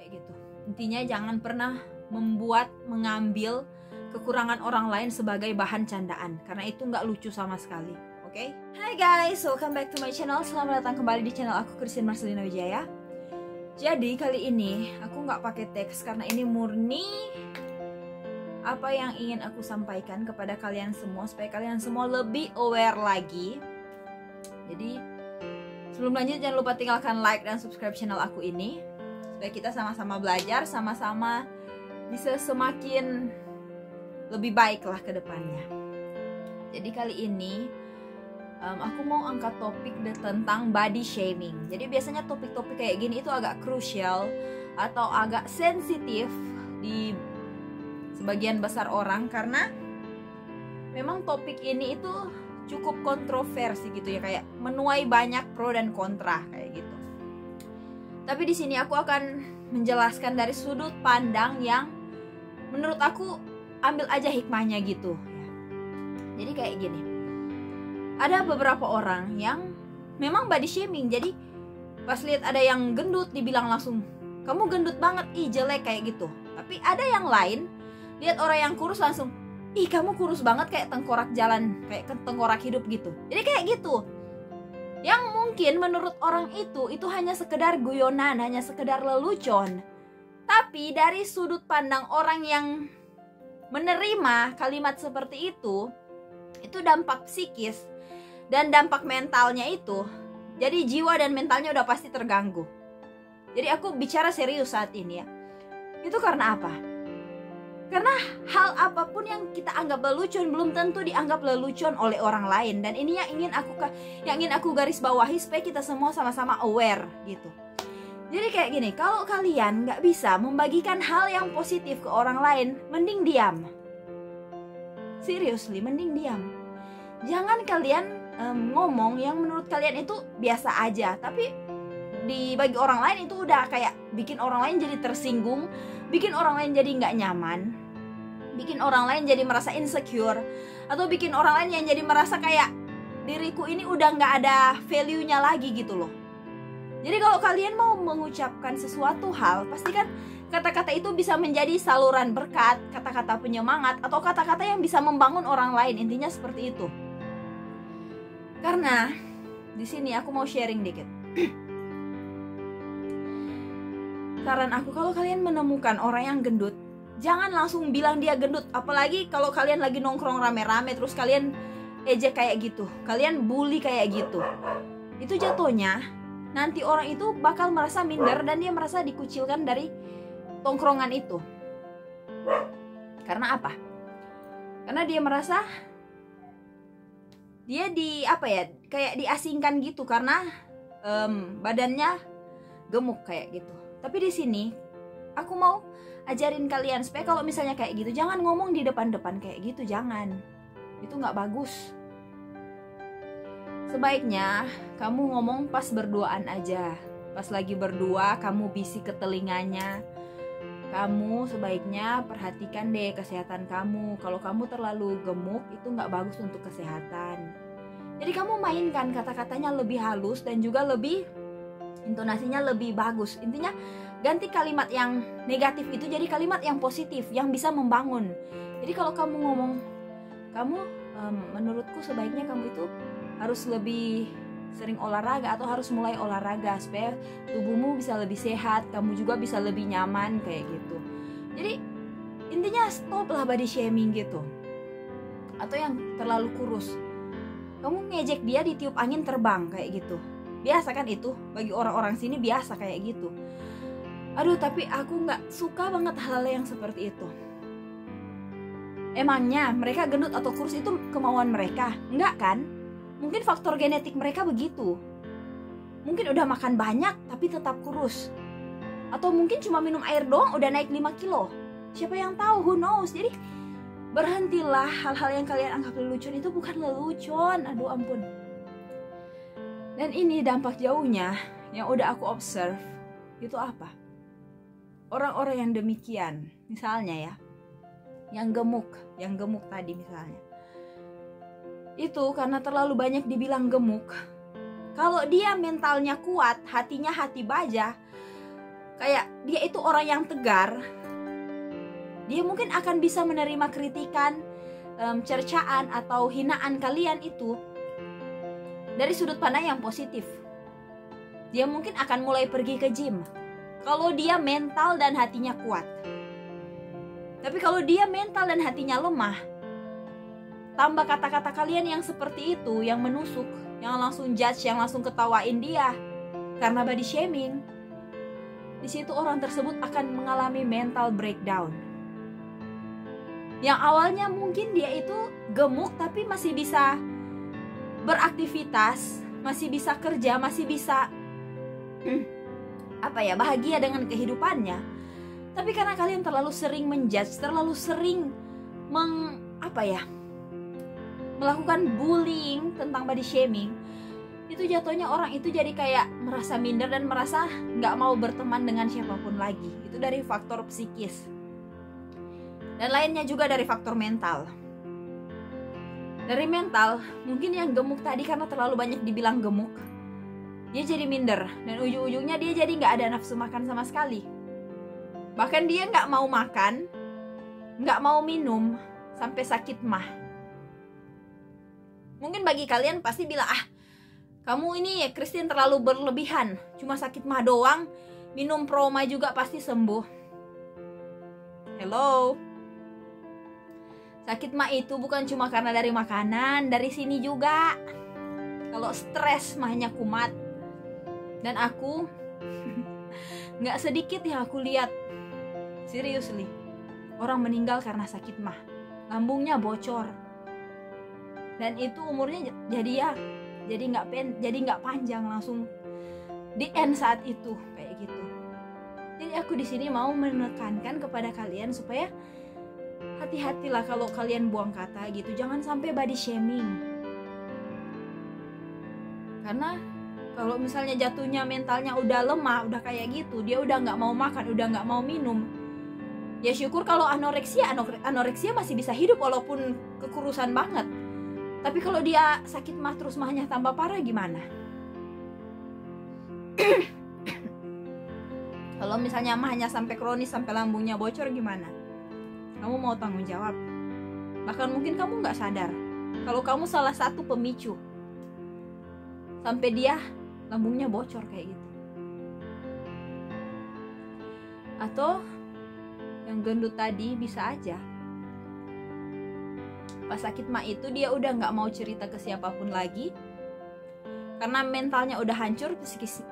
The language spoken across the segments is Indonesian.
kayak gitu. Intinya jangan pernah mengambil kekurangan orang lain sebagai bahan candaan, karena itu nggak lucu sama sekali. Oke? Hai guys, welcome back to my channel. Selamat datang kembali di channel aku, Christine Marcelina Wijaya. Jadi kali ini aku nggak pakai teks karena ini murni apa yang ingin aku sampaikan kepada kalian semua, supaya kalian semua lebih aware lagi. Jadi sebelum lanjut, jangan lupa tinggalkan like dan subscribe channel aku ini, supaya kita sama-sama belajar, sama-sama bisa semakin lebih baik lah ke depannya. Jadi kali ini aku mau angkat topik tentang body shaming. Jadi biasanya topik-topik kayak gini itu agak krusial atau agak sensitif di sebagian besar orang, karena memang topik ini itu cukup kontroversi gitu ya, kayak menuai banyak pro dan kontra kayak gitu. Tapi di sini aku akan menjelaskan dari sudut pandang yang menurut aku ambil aja hikmahnya gitu. Jadi kayak gini, ada beberapa orang yang memang body shaming. Jadi pas lihat ada yang gendut dibilang langsung, kamu gendut banget, ih jelek kayak gitu. Tapi ada yang lain, lihat orang yang kurus langsung, ih kamu kurus banget, kayak tengkorak jalan, kayak tengkorak hidup gitu. Jadi kayak gitu. Yang mungkin menurut orang itu hanya sekedar guyonan, hanya sekedar lelucon. Tapi dari sudut pandang orang yang menerima kalimat seperti itu dampak psikis dan dampak mentalnya itu, jadi jiwa dan mentalnya udah pasti terganggu. Jadi aku bicara serius saat ini ya. Itu karena apa? Karena hal apapun yang kita anggap lelucon belum tentu dianggap lelucon oleh orang lain. Dan ini yang ingin aku garis bawahi supaya kita semua sama-sama aware gitu. Jadi kayak gini, kalau kalian nggak bisa membagikan hal yang positif ke orang lain, mending diam. Seriously, mending diam. Jangan kalian ngomong yang menurut kalian itu biasa aja, tapi bagi orang lain itu udah kayak bikin orang lain jadi tersinggung, bikin orang lain jadi nggak nyaman, bikin orang lain jadi merasa insecure, atau bikin orang lain yang jadi merasa kayak diriku ini udah nggak ada value-nya lagi gitu loh. Jadi kalau kalian mau mengucapkan sesuatu hal, pastikan kata-kata itu bisa menjadi saluran berkat, kata-kata penyemangat, atau kata-kata yang bisa membangun orang lain. Intinya seperti itu. Karena di sini aku mau sharing dikit. Saran aku, kalau kalian menemukan orang yang gendut, jangan langsung bilang dia gendut. Apalagi kalau kalian lagi nongkrong rame-rame terus kalian ejek kayak gitu, kalian bully kayak gitu. Itu jatuhnya nanti orang itu bakal merasa minder dan dia merasa dikucilkan dari tongkrongan itu. Karena apa? Karena dia merasa dia kayak diasingkan gitu karena badannya gemuk kayak gitu. Tapi di sini aku mau ajarin kalian supaya kalau misalnya kayak gitu jangan ngomong di depan-depan kayak gitu, jangan. Itu nggak bagus. Sebaiknya kamu ngomong pas berduaan aja. Pas lagi berdua kamu bisik ke telinganya. Kamu sebaiknya perhatikan deh kesehatan kamu. Kalau kamu terlalu gemuk itu nggak bagus untuk kesehatan. Jadi kamu mainkan kata-katanya lebih halus dan juga lebih intonasinya lebih bagus. Intinya ganti kalimat yang negatif itu jadi kalimat yang positif, yang bisa membangun. Jadi kalau kamu ngomong, menurutku sebaiknya kamu itu harus lebih sering olahraga atau harus mulai olahraga supaya tubuhmu bisa lebih sehat, kamu juga bisa lebih nyaman kayak gitu. Jadi intinya stop lah body shaming gitu. Atau yang terlalu kurus, kamu ngejek dia ditiup angin terbang kayak gitu. Biasa kan itu, bagi orang-orang sini biasa kayak gitu. Aduh, tapi aku nggak suka banget hal yang seperti itu. Emangnya mereka gendut atau kurus itu kemauan mereka? Enggak kan? Mungkin faktor genetik mereka begitu. Mungkin udah makan banyak tapi tetap kurus. Atau mungkin cuma minum air doang udah naik 5 kilo. Siapa yang tahu, who knows. Jadi berhentilah, hal-hal yang kalian anggap lelucon itu bukan lelucon. Aduh ampun. Dan ini dampak jauhnya yang udah aku observe. Itu apa? Orang-orang yang demikian, misalnya ya, yang gemuk tadi misalnya, itu karena terlalu banyak dibilang gemuk. Kalau dia mentalnya kuat, hatinya hati baja, kayak dia itu orang yang tegar, dia mungkin akan bisa menerima kritikan, cercaan atau hinaan kalian itu dari sudut pandang yang positif. Dia mungkin akan mulai pergi ke gym kalau dia mental dan hatinya kuat. Tapi kalau dia mental dan hatinya lemah, tambah kata-kata kalian yang seperti itu, yang menusuk, yang langsung judge, yang langsung ketawain dia karena body shaming, di situ orang tersebut akan mengalami mental breakdown. Yang awalnya mungkin dia itu gemuk tapi masih bisa beraktivitas, masih bisa kerja, masih bisa bahagia dengan kehidupannya. Tapi karena kalian terlalu sering menjudge, terlalu sering melakukan bullying tentang body shaming, itu jatuhnya orang itu jadi kayak merasa minder dan merasa nggak mau berteman dengan siapapun lagi. Itu dari faktor psikis. Dan lainnya juga dari faktor mental. Dari mental, mungkin yang gemuk tadi karena terlalu banyak dibilang gemuk, dia jadi minder. Dan ujung-ujungnya dia jadi nggak ada nafsu makan sama sekali. Bahkan dia nggak mau makan, nggak mau minum, sampai sakit mah. Mungkin bagi kalian pasti bilang, kamu ini ya Christine terlalu berlebihan, cuma sakit mah doang, minum Proma juga pasti sembuh. Hello. Sakit mah itu bukan cuma karena dari makanan, dari sini juga. Kalau stres mahnya kumat. Dan aku nggak sedikit yang aku lihat, seriously, orang meninggal karena sakit mah, lambungnya bocor. Dan itu umurnya jadi nggak panjang, langsung di end saat itu kayak gitu. Jadi aku di sini mau menekankan kepada kalian supaya hati-hatilah kalau kalian buang kata gitu, jangan sampai body shaming. Karena kalau misalnya jatuhnya mentalnya udah lemah, udah kayak gitu, dia udah nggak mau makan, udah nggak mau minum, ya syukur kalau anoreksia masih bisa hidup walaupun kekurusan banget. Tapi kalau dia sakit mah terus mahnya tambah parah gimana? Kalau misalnya mahnya sampai kronis, sampai lambungnya bocor gimana? Kamu mau tanggung jawab? Bahkan mungkin kamu nggak sadar kalau kamu salah satu pemicu sampai dia lambungnya bocor kayak gitu. Atau yang gendut tadi bisa aja pas sakit mah itu dia udah nggak mau cerita ke siapapun lagi karena mentalnya udah hancur,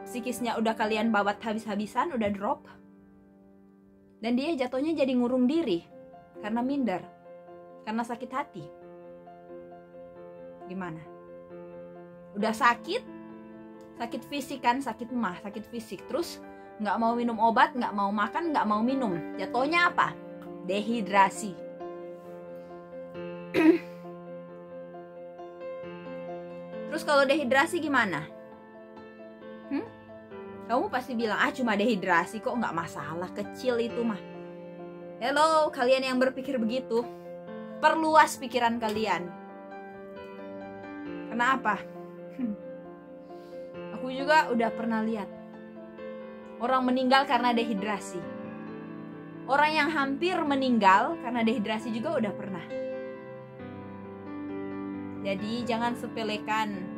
psikisnya udah kalian babat habis-habisan, udah drop, dan dia jatuhnya jadi ngurung diri karena minder, karena sakit hati. Gimana? Udah sakit fisik kan, sakit mah, sakit fisik, terus nggak mau minum obat, nggak mau makan, nggak mau minum, jatuhnya apa? Dehidrasi. Terus kalau dehidrasi gimana? Kamu pasti bilang, cuma dehidrasi kok, nggak masalah, kecil itu mah. Hello, kalian yang berpikir begitu, perluas pikiran kalian. Kenapa? Aku juga udah pernah lihat orang meninggal karena dehidrasi. Orang yang hampir meninggal karena dehidrasi juga udah pernah. Jadi jangan sepelekan.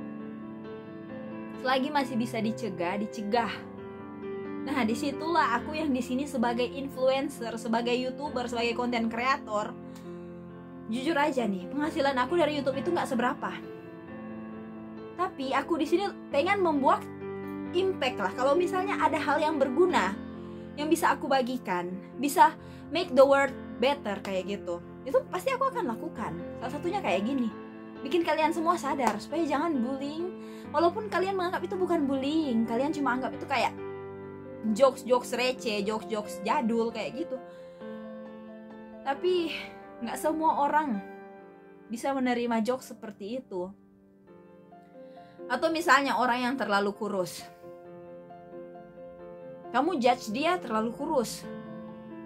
Selagi masih bisa dicegah. Nah, disitulah aku yang di sini sebagai influencer, sebagai YouTuber, sebagai konten kreator. Jujur aja nih, penghasilan aku dari YouTube itu nggak seberapa. Tapi aku di sini pengen membuat impact lah. Kalau misalnya ada hal yang berguna, yang bisa aku bagikan, bisa make the world better kayak gitu, itu pasti aku akan lakukan. Salah satunya kayak gini, bikin kalian semua sadar supaya jangan bullying. Walaupun kalian menganggap itu bukan bullying, kalian cuma anggap itu kayak jokes receh, jokes jadul kayak gitu. Tapi nggak semua orang bisa menerima jokes seperti itu. Atau misalnya orang yang terlalu kurus, kamu judge dia terlalu kurus,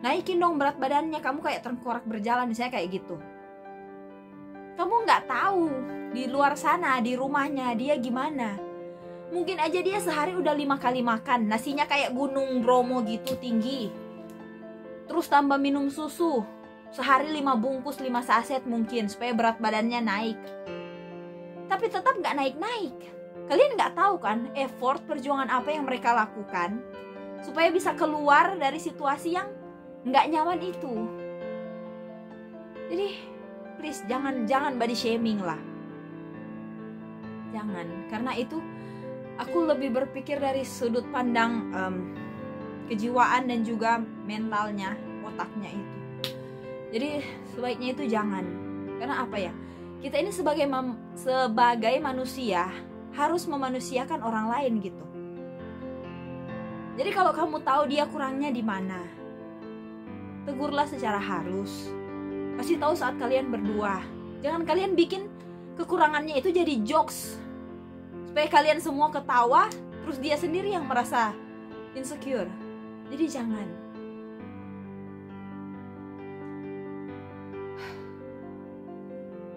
naikin dong berat badannya, kamu kayak tengkorak berjalan, misalnya kayak gitu. Kamu nggak tahu di luar sana, di rumahnya dia gimana. Mungkin aja dia sehari udah 5 kali makan, nasinya kayak gunung Bromo gitu tinggi. Terus tambah minum susu, sehari 5 bungkus, 5 saset mungkin, supaya berat badannya naik. Tapi tetap gak naik-naik. Kalian gak tahu kan effort, perjuangan apa yang mereka lakukan supaya bisa keluar dari situasi yang gak nyaman itu. Jadi please jangan body shaming lah. Jangan, karena itu aku lebih berpikir dari sudut pandang kejiwaan dan juga mentalnya, otaknya itu. Jadi sebaiknya itu jangan. Karena apa ya? Kita ini sebagai manusia harus memanusiakan orang lain gitu. Jadi kalau kamu tahu dia kurangnya di mana, tegurlah secara halus. Kasih tahu saat kalian berdua. Jangan kalian bikin kekurangannya itu jadi jokes supaya kalian semua ketawa, terus dia sendiri yang merasa insecure. Jadi jangan.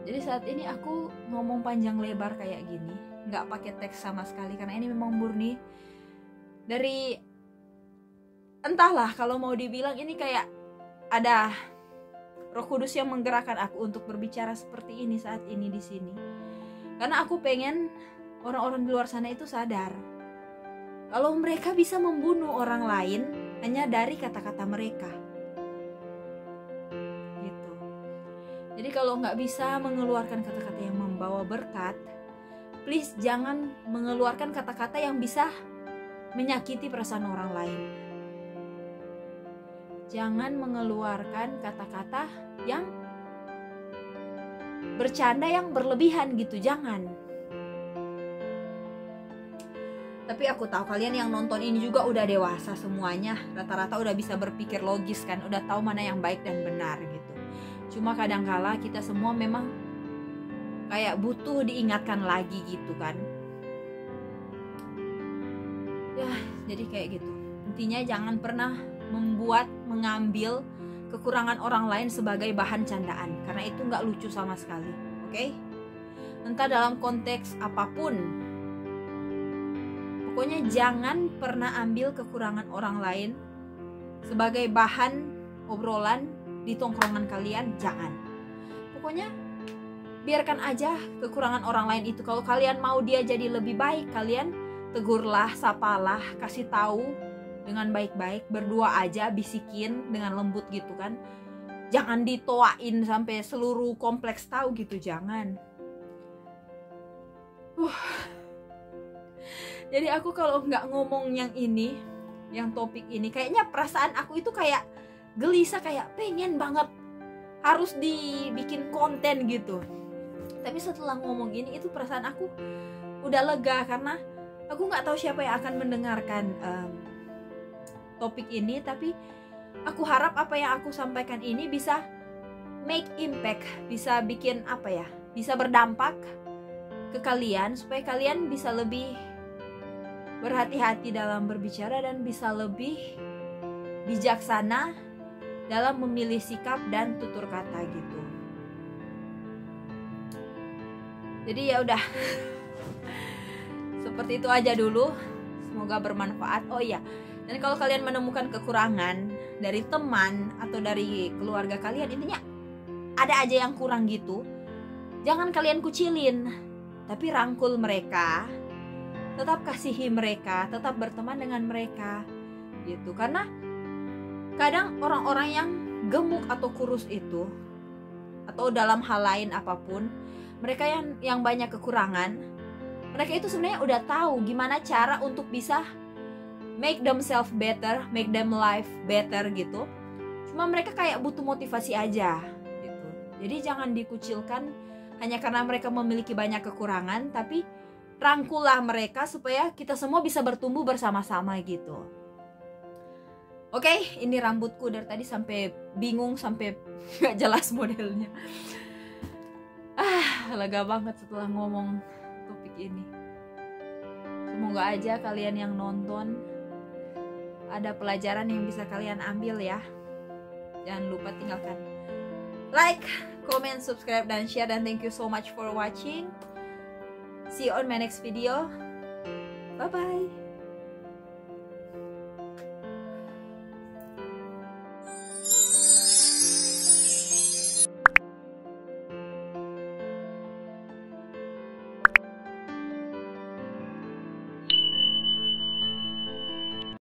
Jadi saat ini aku ngomong panjang lebar kayak gini, nggak pakai teks sama sekali, karena ini memang murni dari, entahlah, kalau mau dibilang ini kayak ada Roh Kudus yang menggerakkan aku untuk berbicara seperti ini saat ini di sini. Karena aku pengen orang-orang di luar sana itu sadar kalau mereka bisa membunuh orang lain hanya dari kata-kata mereka. Gitu. Jadi kalau nggak bisa mengeluarkan kata-kata yang membawa berkat, please jangan mengeluarkan kata-kata yang bisa menyakiti perasaan orang lain. Jangan mengeluarkan kata-kata yang bercanda yang berlebihan gitu, jangan. Tapi aku tahu kalian yang nonton ini juga udah dewasa semuanya, rata-rata udah bisa berpikir logis kan, udah tahu mana yang baik dan benar gitu. Cuma kadangkala kita semua memang kayak butuh diingatkan lagi gitu kan. Ya, jadi kayak gitu. Intinya jangan pernah mengambil kekurangan orang lain sebagai bahan candaan, karena itu nggak lucu sama sekali. Oke? Entah dalam konteks apapun, pokoknya jangan pernah ambil kekurangan orang lain sebagai bahan obrolan di tongkrongan kalian. Jangan. Pokoknya biarkan aja kekurangan orang lain itu. Kalau kalian mau dia jadi lebih baik, kalian tegurlah, sapalah, kasih tahu dengan baik-baik, berdua aja, bisikin dengan lembut gitu kan. Jangan ditoain sampai seluruh kompleks tahu gitu, jangan. Jadi aku kalau nggak ngomong yang ini, yang topik ini, kayaknya perasaan aku itu kayak gelisah, kayak pengen banget harus dibikin konten gitu. Tapi setelah ngomong ini, itu perasaan aku udah lega, karena aku nggak tahu siapa yang akan mendengarkan topik ini. Tapi aku harap apa yang aku sampaikan ini bisa make impact, bisa bikin apa ya, bisa berdampak ke kalian, supaya kalian bisa lebih berhati-hati dalam berbicara dan bisa lebih bijaksana dalam memilih sikap dan tutur kata gitu. Jadi ya udah seperti itu aja dulu, semoga bermanfaat. Oh iya, dan kalau kalian menemukan kekurangan dari teman atau dari keluarga kalian, intinya ada aja yang kurang gitu, jangan kalian kucilin, tapi rangkul mereka, tetap kasihi mereka, tetap berteman dengan mereka gitu. Karena kadang orang-orang yang gemuk atau kurus itu, atau dalam hal lain apapun, mereka yang banyak kekurangan, mereka itu sebenarnya udah tahu gimana cara untuk bisa make themselves better, make them life better gitu. Cuma mereka kayak butuh motivasi aja gitu. Jadi jangan dikucilkan hanya karena mereka memiliki banyak kekurangan, tapi rangkullah mereka supaya kita semua bisa bertumbuh bersama-sama gitu. Oke, ini rambutku dari tadi sampai bingung, sampai gak jelas modelnya. Lega banget setelah ngomong topik ini. Semoga aja kalian yang nonton ada pelajaran yang bisa kalian ambil ya. Jangan lupa tinggalkan like, comment, subscribe, dan share. Dan thank you so much for watching. See you on my next video. Bye bye.